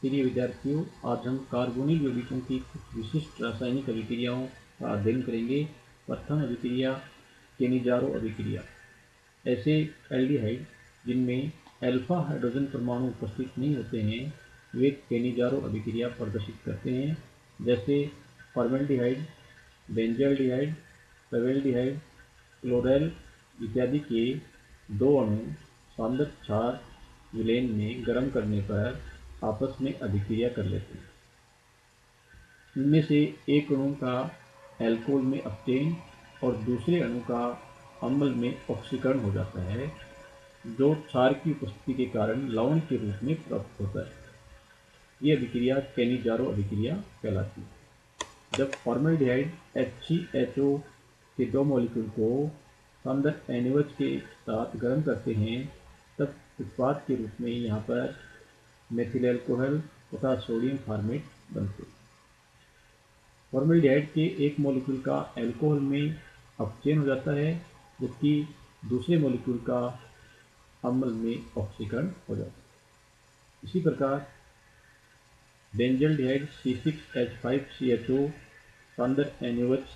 प्रिय विद्यार्थियों, आज हम कार्बोनिल यौगिकों की कुछ विशिष्ट रासायनिक अभिक्रियाओं का अध्ययन करेंगे। प्रथम अभिक्रिया केनिजारो अभिक्रिया। ऐसे एल्डिहाइड जिनमें अल्फा हाइड्रोजन परमाणु उपस्थित नहीं होते हैं वे केनिजारो अभिक्रिया प्रदर्शित करते हैं, जैसे फॉर्मेल्डिहाइड, बेंजल्डिहाइड, फॉर्मेल्डिहाइड, क्लोरेल इत्यादि के दो अणु सांद्र क्षार विलयन में गर्म करने पर आपस में अभिक्रिया कर लेते हैं। इनमें से एक अणु का एल्कोहल में अपचयन और दूसरे अणु का अम्ल में ऑक्सीकरण हो जाता है, जो क्षार की उपस्थिति के कारण लवण के रूप में प्राप्त होता है। ये अभिक्रिया केनिजारो अभिक्रिया कहलाती है। जब फॉर्मेल्डिहाइड HCHO के दो मॉलिक्यूल को सांद्र NaOH के साथ गर्म करते हैं, तब उत्पाद के रूप में यहाँ पर मेथिल अल्कोहल तथा सोडियम फॉर्मेट बनते हैं। फॉर्मेल्डिहाइड के एक मॉलिक्यूल का अल्कोहल में अपचयन हो जाता है, जबकि दूसरे मॉलिक्यूल का अम्ल में ऑक्सीकरण हो जाता है। इसी प्रकार बेंजल्डिहाइड C6H5CHO सांद्र NaOH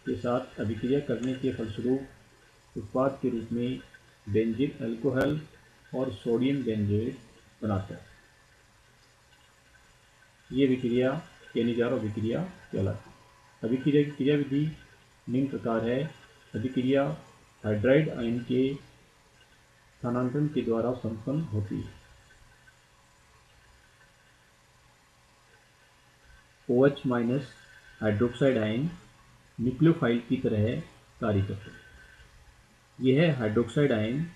के साथ अभिक्रिया करने के फलस्वरूप उत्पाद के रूप में बेंजील अल्कोहल और सोडियम बेंजेट बनाता है। ये अभिक्रिया केनिजारो अभिक्रिया कहलाती है। अभिक्रिया की क्रियाविधि निम्न प्रकार है। अभिक्रिया हाइड्राइड आयन के स्थानांतरण के द्वारा संपन्न होती है। OH- हाइड्रोक्साइड आयन न्यूक्लियोफाइल की तरह कार्य करते हैं। यह हाइड्रोक्साइड आयन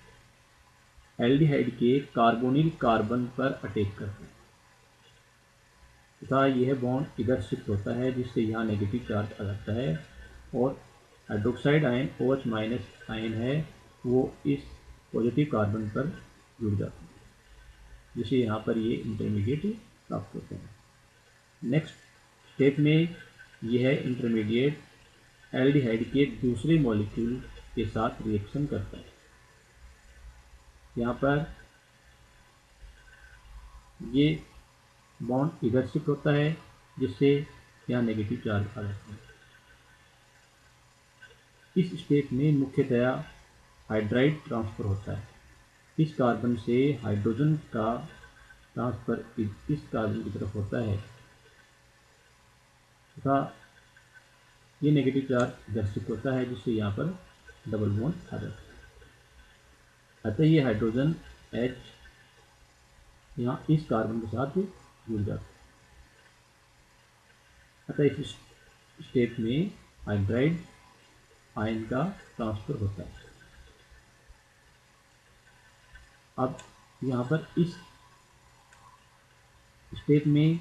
एल्डिहाइड के कार्बोनिल कार्बन पर अटैक करते हैं तथा यह बॉन्ड इधर शिफ्ट होता है, जिससे यहाँ नेगेटिव चार्ज आ जाता है, और हाइड्रोक्साइड आयन OH- आयन है वो इस पॉजिटिव कार्बन पर जुड़ जाता है, जिससे यहाँ पर ये इंटरमीडिएट प्राप्त होते हैं। नेक्स्ट स्टेप में यह इंटरमीडिएट एल्डिहाइड के दूसरे मॉलिक्यूल के साथ रिएक्शन करता है। यहाँ पर ये बॉन्ड इधर शिफ्ट होता है, जिससे यहाँ नेगेटिव चार्ज आ जाता है। इस स्टेप में मुख्यतया हाइड्राइड ट्रांसफर होता है। इस कार्बन से हाइड्रोजन का ट्रांसफर इस कार्बन की तरफ होता है तथा ये नेगेटिव चार्ज इधर शिफ्ट होता है, जिससे यहाँ पर डबल बॉन्ड आ जाता है। अतः ये हाइड्रोजन H यहाँ इस कार्बन के साथ जुड़ जाता है। अतः इस स्टेप में हाइड्राइड आयन का ट्रांसफर होता है। अब यहाँ पर इस स्टेप में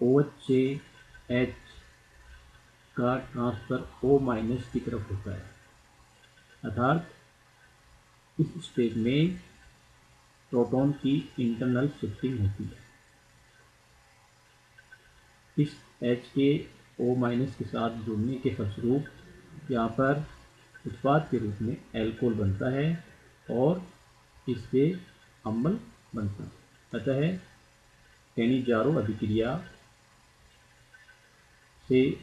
OH से H का ट्रांसफर O- की तरफ होता है, अर्थात इस स्टेप में प्रोटॉन की इंटरनल शिफ्टिंग होती है। इस H के O- के साथ जुड़ने के फलस्वरूप यहाँ पर उत्पाद के रूप में एल्कोहल बनता है और इससे अम्ल बनता है। अतः केनिजारो अभिक्रिया से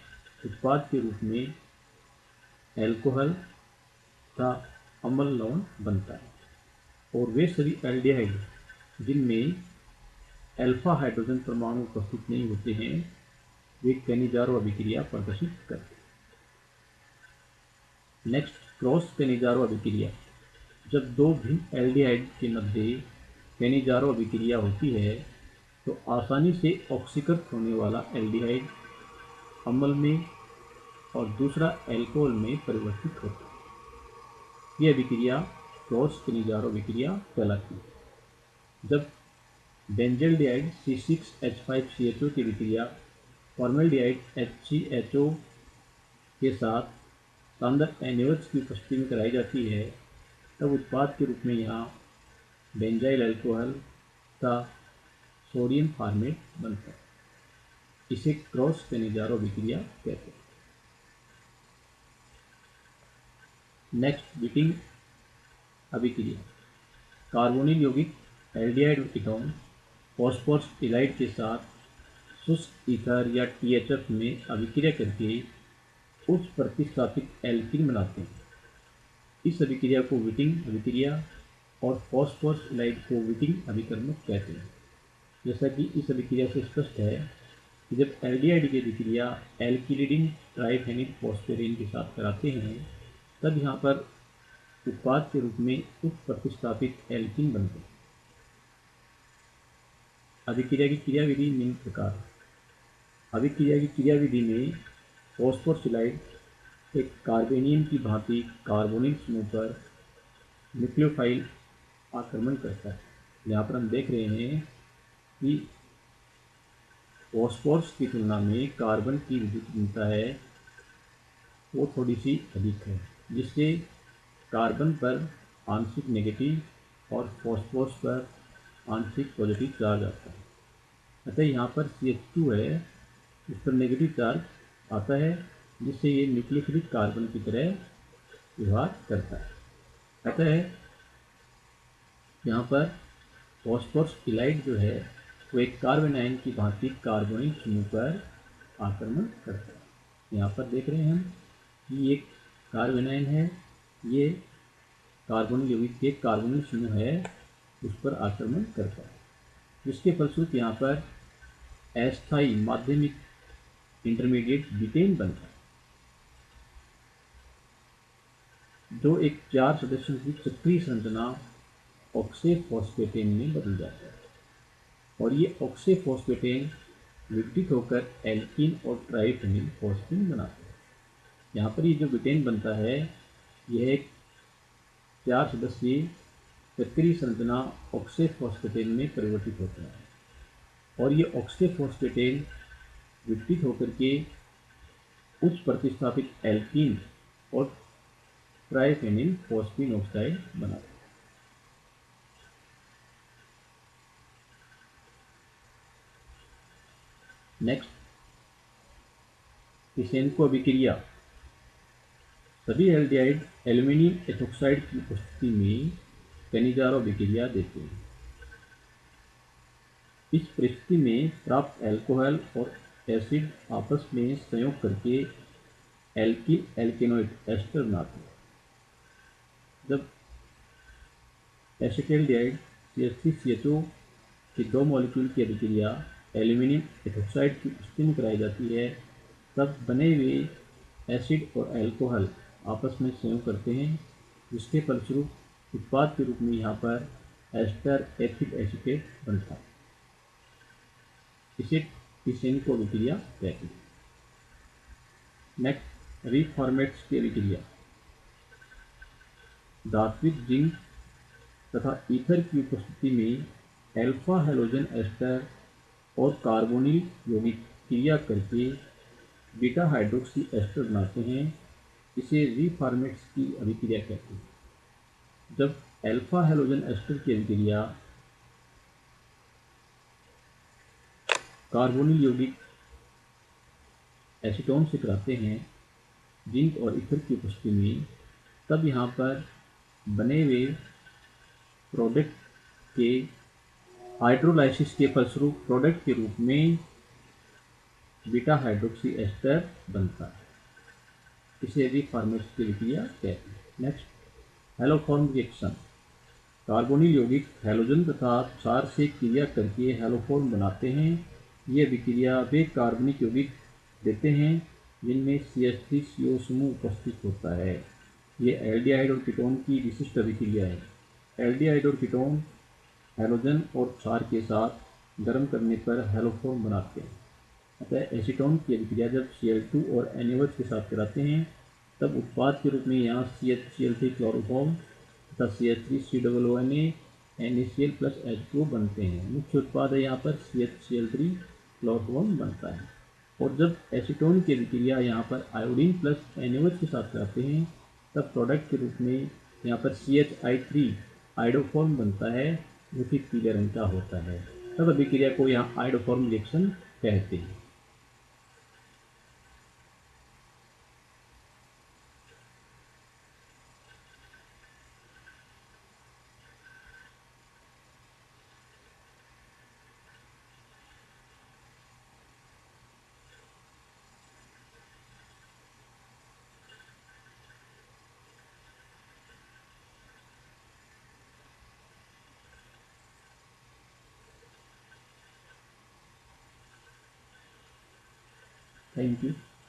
उत्पाद के रूप में एल्कोहल का अम्ल लवण बनता है, और वे सभी एल्डिहाइड जिनमें अल्फा हाइड्रोजन परमाणु उपस्थित नहीं होते हैं वे केनिजारो अभिक्रिया प्रदर्शित करते हैं। नेक्स्ट, क्रॉस केनिजारो अभिक्रिया। जब दो भिन्न एल्डिहाइड के मध्य केनिजारो अभिक्रिया होती है तो आसानी से ऑक्सीकृत होने वाला एल्डिहाइड अम्ल में और दूसरा अल्कोहल में परिवर्तित होता है। यह अभिक्रिया क्रॉस केनिजारो अभिक्रिया कहलाती है। जब बेंजल्डिहाइड C6H5CHO की अभिक्रिया फॉर्मेल्डिहाइड HCHO के साथ सांद्र NaOH की उपस्थिति में कराई जाती है, तब उत्पाद के रूप में यहाँ बेंजाइल अल्कोहल का सोडियम फॉर्मेट बनता है। इसे क्रॉस केनिजारो अभिक्रिया कहते हैं। नेक्स्ट, बिटिंग अभिक्रिया। कार्बोनिल यौगिक एल्डिहाइड कीटोन फॉस्फोरस इलाइड के साथ शुष्क ईथर या THF में अभिक्रिया करके उच्च प्रतिस्थापित एल्कीन बनाते हैं। इस अभिक्रिया को विटिंग अभिक्रिया और फॉस्फोरस इलाइड को विटिंग अभिकर्मक कहते हैं। जैसा कि इस अभिक्रिया से स्पष्ट है कि जब एल्डिहाइड की अभिक्रिया एल्किलिडीन ट्राइफेनिल फॉस्फेरिन के साथ कराते हैं तब यहाँ पर उत्पाद के रूप में उच्च प्रतिस्थापित एल्कीन बनते हैं। अभिक्रिया की क्रियाविधि निम्न प्रकार। अभिक्रिया की क्रियाविधि में फॉस्फोरस इलाइड एक कार्बेनियम की भांति कार्बोनिल समूह पर न्यूक्लियोफाइल आक्रमण करता है। यहाँ पर हम देख रहे हैं कि फॉस्फोरस की तुलना में कार्बन की विद्युत घनता है वो थोड़ी सी अधिक है, जिससे कार्बन पर आंशिक नेगेटिव और फॉस्फोरस पर आंशिक पॉजिटिव चार्ज आता है। अतः यहाँ पर CH2 है, इस पर नेगेटिव चार्ज आता है, जिससे ये न्यूक्लियोफिलिक कार्बन की तरह व्यवहार करता है। अतः यहाँ पर फॉस्फोरस इलाइड जो है वो एक कार्बेनाइन की भांति कार्बोनिल समूह पर आक्रमण करता है। यहाँ पर देख रहे हैं हम कि एक कार्बेनाइन है, ये कार्बोनिल यौगिक एक कार्बोनिल समूह है, उस पर आक्रमण करता है, जिसके फलस्वरूप यहाँ पर अस्थायी माध्यमिक इंटरमीडिएट बिटेन बनता है, जो एक 4 सदस्यों की चक्रीय संरचना ऑक्सेफॉस्फेटेन में बदल जाता है और ये ऑक्सेफॉस्फेटेन विघटित होकर एल्कीन और ट्राइफेनिल फॉस्फीन बनाते हैं। यहाँ पर ये जो बिटेन बनता है यह एक 4 सदस्यीय चक्रीय संरचना ऑक्सेफॉस्फेटेन में परिवर्तित होता है और ये ऑक्सेफॉस्फेटेन विघटित होकर के उच्च प्रतिस्थापित एल्कीन और ट्राइफेनिल फॉस्फीन ऑक्साइड बनाता है। नेक्स्ट, पिसेनको अभिक्रिया। सभी एल्डिहाइड एल्यूमिनियम एथोक्साइड की उपस्थिति में कैनिजारो अभिक्रिया देते हैं। इस परिस्थिति में प्राप्त अल्कोहल और एसिड आपस में संयोग करके एल्किल एल्केनोइड एस्टर बनाते हैं। जब एसिटाल्डिहाइड CH3CHO की 2 मॉलिक्यूल की अभिक्रिया एल्यूमिनियम एथोक्साइड की उपस्थिति में कराई जाती है तब बने हुए एसिड और अल्कोहल आपस में संयोग करते हैं, जिसके फलस्वरूप उत्पाद के रूप में यहाँ पर एस्टर एथिक एसीटेट बनता है। इसे पिसेनको अभिक्रिया कहते हैं। नेक्स्ट, रीफॉर्मेट्स की अभिक्रिया। धात्विक जिंक तथा ईथर की उपस्थिति में अल्फा हैलोजन एस्टर और कार्बोनिल यौगिक क्रिया करके बीटा हाइड्रोक्सी एस्टर बनाते हैं। इसे रीफॉर्मेट्स की अभिक्रिया कहते हैं। जब अल्फा हैलोजन एस्टर की अभिक्रिया कार्बोनिल यौगिक एसीटोन से कराते हैं जिंक और ईथर की उपस्थिति में, तब यहाँ पर बने हुए प्रोडक्ट के हाइड्रोलाइसिस के फलस्वरूप प्रोडक्ट के रूप में बीटा हाइड्रोक्सी एस्टर बनता है। इसे रीफॉर्मेट्स की अभिक्रिया कहते हैं। Next, haloform reaction. कार्बोनिल यौगिक हैलोजन तथा क्षार से क्रिया करके हैलोफॉर्म बनाते हैं। ये अभिक्रिया वे कार्बनिक यौगिक देते हैं जिनमें CH3CO समूह उपस्थित होता है। ये एल्डिहाइड और कीटोन की विशिष्ट अभिक्रिया है। एल्डिहाइड और कीटोन हैलोजन और क्षार के साथ गर्म करने पर हैलोफॉर्म बनाते हैं। अतः एसीटोन की अभिक्रिया जब Cl2 और NaOH के साथ कराते हैं तब उत्पाद के रूप में यहाँ CH3Cl3 क्लोरोफॉर्म तथा CH3COONA NaCl प्लस H2O बनते हैं। मुख्य उत्पाद है यहाँ पर CH3Cl3 क्लोरोफॉर्म बनता है। और जब एसीटोन की अभिक्रिया यहाँ पर आयोडीन प्लस NaOH के साथ कराते हैं तब प्रोडक्ट के रूप में यहाँ पर CHI3 आइडोफॉर्म बनता है, जो कि पीले रंग का होता है। तब अभिक्रिया को यहाँ आइडोफॉर्म रिएक्शन कहते हैं। Thank you.